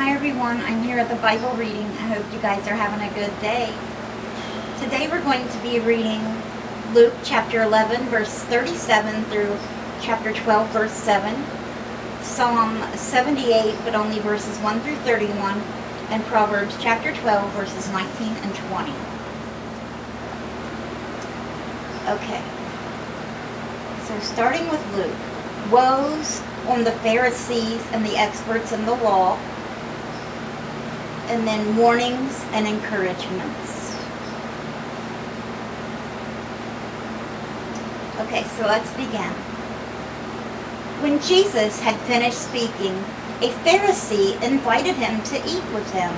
Hi everyone, I'm here at the Bible reading. I hope you guys are having a good day. Today we're going to be reading Luke chapter 11 verse 37 through chapter 12 verse 7, Psalm 78 but only verses 1 through 31, and Proverbs chapter 12 verses 19 and 20. Okay, so starting with Luke. Woes on the Pharisees and the experts in the law, and then warnings and encouragements. Okay, so let's begin. When Jesus had finished speaking, a Pharisee invited him to eat with him.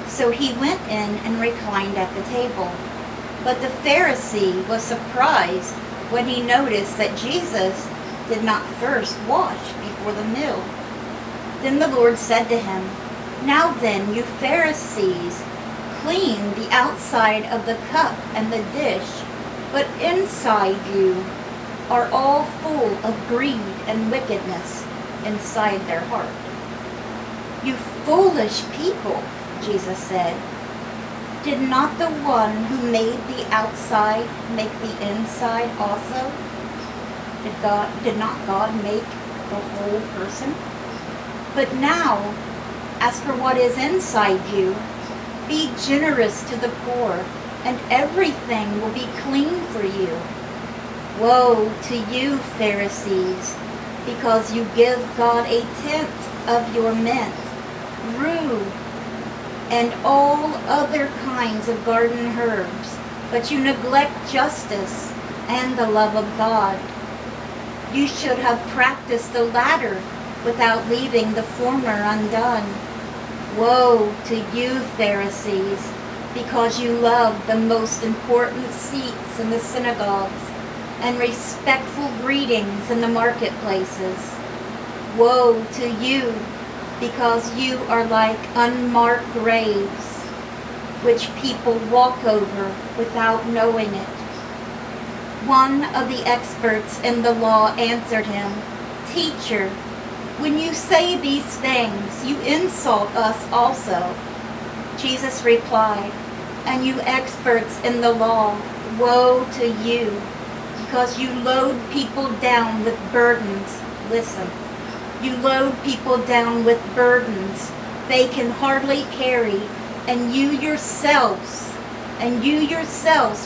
So he went in and reclined at the table. But the Pharisee was surprised when he noticed that Jesus did not first wash before the meal. Then the Lord said to him, "Now then, you Pharisees, clean the outside of the cup and the dish, but inside you are all full of greed and wickedness inside their heart." "You foolish people," Jesus said, "did not the one who made the outside make the inside also? Did not God make the whole person? But now, as for what is inside you, be generous to the poor, and everything will be clean for you. Woe to you, Pharisees, because you give God a tenth of your mint, rue, and all other kinds of garden herbs, but you neglect justice and the love of God. You should have practiced the latter without leaving the former undone. Woe to you, Pharisees, because you love the most important seats in the synagogues and respectful greetings in the marketplaces. Woe to you, because you are like unmarked graves, which people walk over without knowing it." One of the experts in the law answered him, "Teacher, when you say these things, you insult us also." Jesus replied, "And you experts in the law, woe to you, because you load people down with burdens." Listen. "You load people down with burdens they can hardly carry, and you yourselves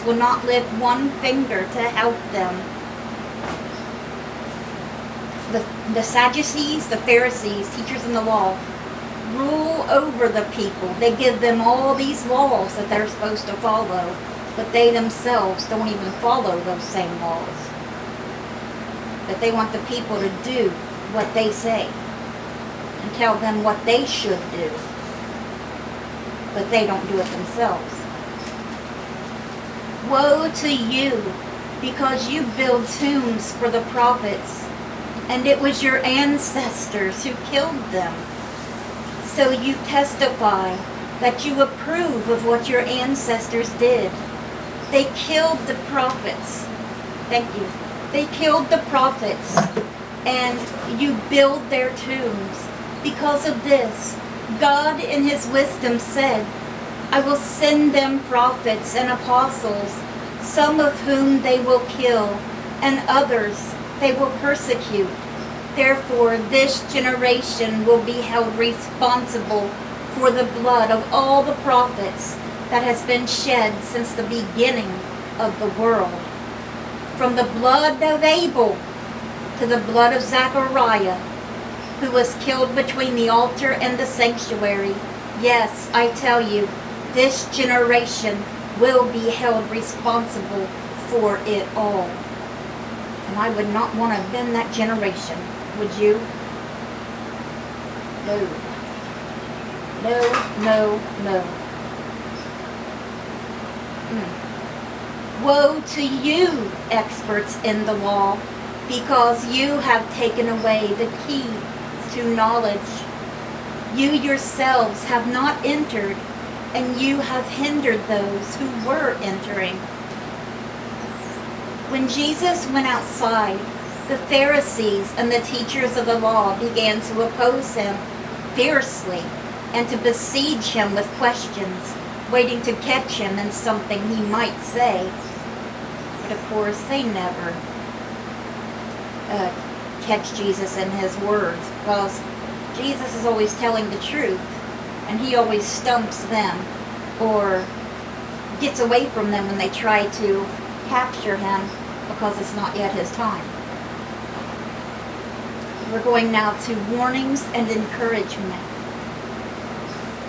will not lift one finger to help them." The Sadducees, the Pharisees, teachers in the law, rule over the people. They give them all these laws that they're supposed to follow, but they themselves don't even follow those same laws. But they want the people to do what they say and tell them what they should do, but they don't do it themselves. Woe to you, because you build tombs for the prophets, and it was your ancestors who killed them. So you testify that you approve of what your ancestors did. They killed the prophets. Thank you. They killed the prophets, and you build their tombs. Because of this, God in his wisdom said, "I will send them prophets and apostles, some of whom they will kill, and others they will persecute. Therefore, this generation will be held responsible for the blood of all the prophets that has been shed since the beginning of the world, from the blood of Abel to the blood of Zechariah, who was killed between the altar and the sanctuary. Yes, I tell you, this generation will be held responsible for it all." And I would not want to have been that generation, would you? No. No, no, no. Woe to you, experts in the law, because you have taken away the key to knowledge. You yourselves have not entered, and you have hindered those who were entering. When Jesus went outside, the Pharisees and the teachers of the law began to oppose him fiercely and to besiege him with questions, waiting to catch him in something he might say. But of course, they never catch Jesus in his words, because Jesus is always telling the truth, and he always stumps them or gets away from them when they try to capture him, because it's not yet his time. We're going now to warnings and encouragement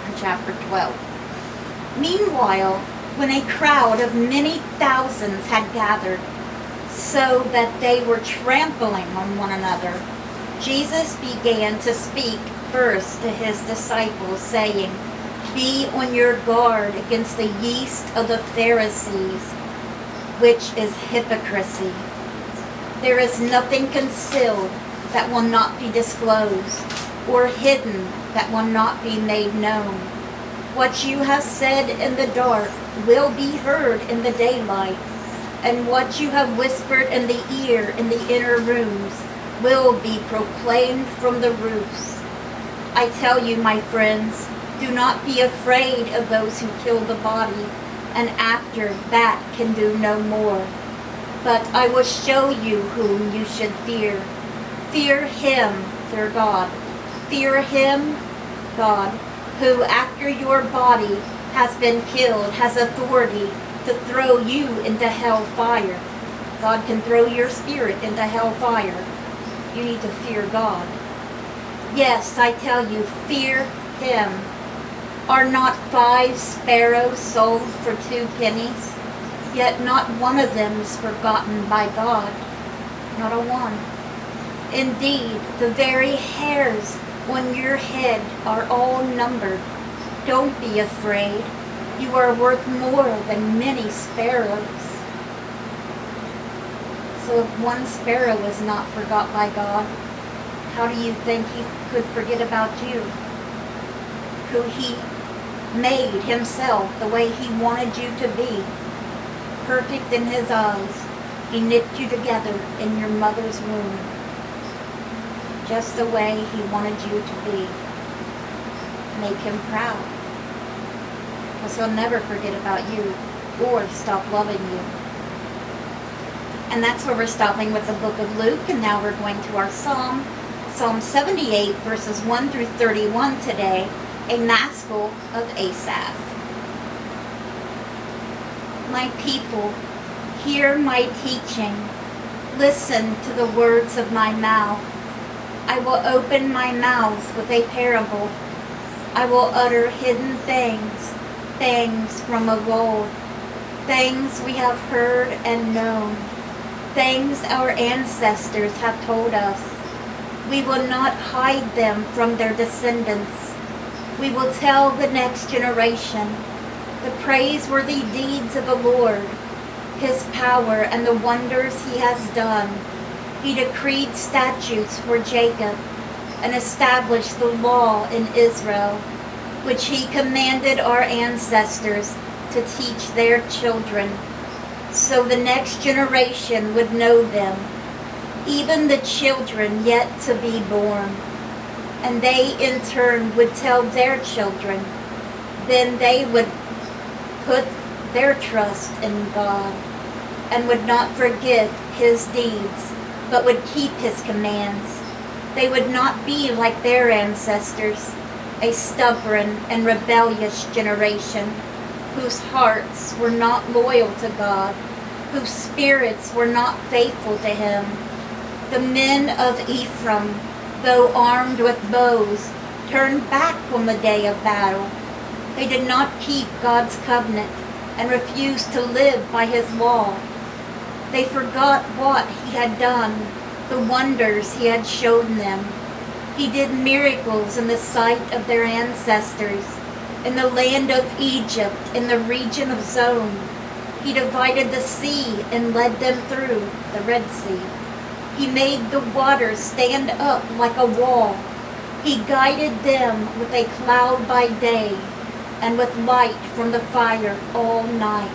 in chapter 12. Meanwhile, when a crowd of many thousands had gathered, so that they were trampling on one another, Jesus began to speak first to his disciples, saying, "Be on your guard against the yeast of the Pharisees, which is hypocrisy. There is nothing concealed that will not be disclosed, or hidden that will not be made known. What you have said in the dark will be heard in the daylight, and what you have whispered in the ear in the inner rooms will be proclaimed from the roofs. I tell you, my friends, do not be afraid of those who kill the body, and after that can do no more. But I will show you whom you should fear. Fear him, fear God. Fear him, God, who after your body has been killed has authority to throw you into hell fire. God can throw your spirit into hell fire. You need to fear God. Yes, I tell you, fear him. Are not 5 sparrows sold for 2 pennies? Yet not one of them is forgotten by God. Not a one. Indeed, the very hairs on your head are all numbered. Don't be afraid. You are worth more than many sparrows." So if one sparrow is not forgot by God, how do you think he could forget about you, who he made himself the way he wanted you to be, perfect in his eyes? He knit you together in your mother's womb, just the way he wanted you to be. Make him proud, because he'll never forget about you or stop loving you. And that's where we're stopping with the book of Luke, and now we're going to our Psalm 78, verses 1 through 31 today, a maskil of Asaph. My people, hear my teaching. Listen to the words of my mouth. I will open my mouth with a parable. I will utter hidden things, things from of old, things we have heard and known, things our ancestors have told us. We will not hide them from their descendants. We will tell the next generation the praiseworthy deeds of the Lord, his power and the wonders he has done. He decreed statutes for Jacob and established the law in Israel, which he commanded our ancestors to teach their children, so the next generation would know them, even the children yet to be born. And they in turn would tell their children. Then they would put their trust in God and would not forget his deeds, but would keep his commands. They would not be like their ancestors, a stubborn and rebellious generation, whose hearts were not loyal to God, whose spirits were not faithful to him. The men of Ephraim, though armed with bows, turned back on the day of battle. They did not keep God's covenant and refused to live by his law. They forgot what he had done, the wonders he had shown them. He did miracles in the sight of their ancestors, in the land of Egypt, in the region of Zon. He divided the sea and led them through the Red Sea. He made the waters stand up like a wall. He guided them with a cloud by day and with light from the fire all night.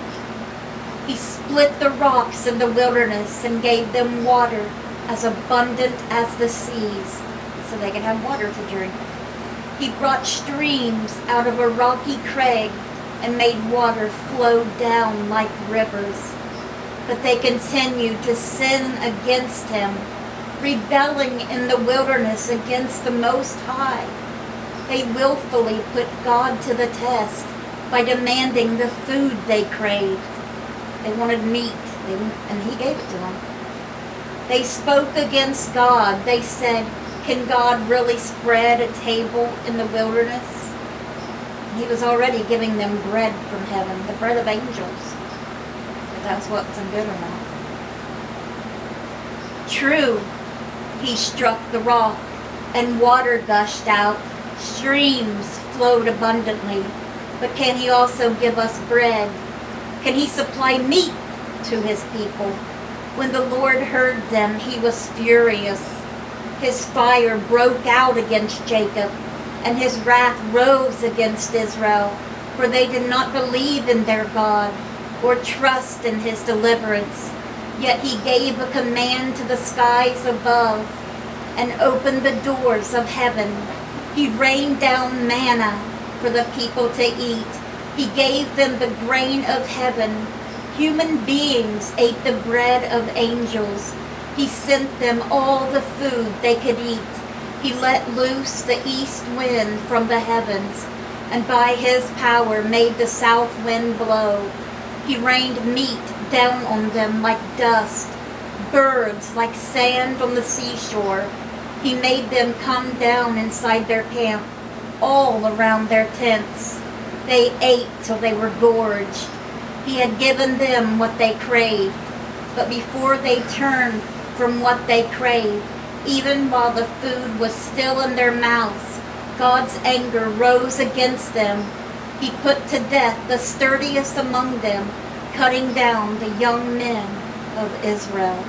He split the rocks in the wilderness and gave them water as abundant as the seas, so they could have water to drink. He brought streams out of a rocky crag and made water flow down like rivers. But they continued to sin against him, rebelling in the wilderness against the Most High. They willfully put God to the test by demanding the food they craved. They wanted meat, and he gave it to them. They spoke against God. They said, "Can God really spread a table in the wilderness?" He was already giving them bread from heaven, the bread of angels. If that's what's good or not. True, he struck the rock, and water gushed out. Streams flowed abundantly. But can he also give us bread? Can he supply meat to his people? When the Lord heard them, he was furious. His fire broke out against Jacob, and his wrath rose against Israel, for they did not believe in their God or trust in his deliverance. Yet he gave a command to the skies above and opened the doors of heaven. He rained down manna for the people to eat. He gave them the grain of heaven. Human beings ate the bread of angels. He sent them all the food they could eat. He let loose the east wind from the heavens, and by his power made the south wind blow. He rained meat down on them like dust, birds like sand on the seashore. He made them come down inside their camp, all around their tents. They ate till they were gorged. He had given them what they craved, but before they turned from what they craved, even while the food was still in their mouths, God's anger rose against them. He put to death the sturdiest among them, cutting down the young men of Israel.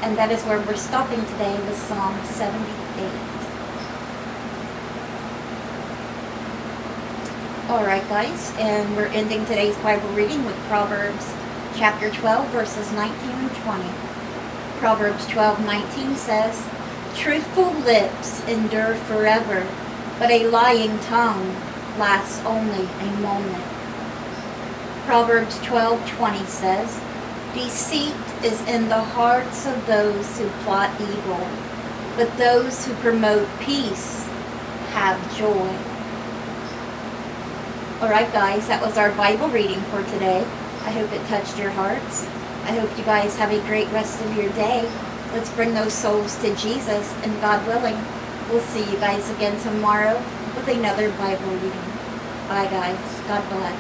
And that is where we're stopping today with Psalm 78. Alright guys, and we're ending today's Bible reading with Proverbs chapter 12, verses 19 and 20. Proverbs 12:19 says, "Truthful lips endure forever, but a lying tongue lasts only a moment." Proverbs 12:20 says, "Deceit is in the hearts of those who plot evil, but those who promote peace have joy." Alright guys, that was our Bible reading for today. I hope it touched your hearts. I hope you guys have a great rest of your day. Let's bring those souls to Jesus, and God willing, we'll see you guys again tomorrow with another Bible reading. Bye guys. God bless.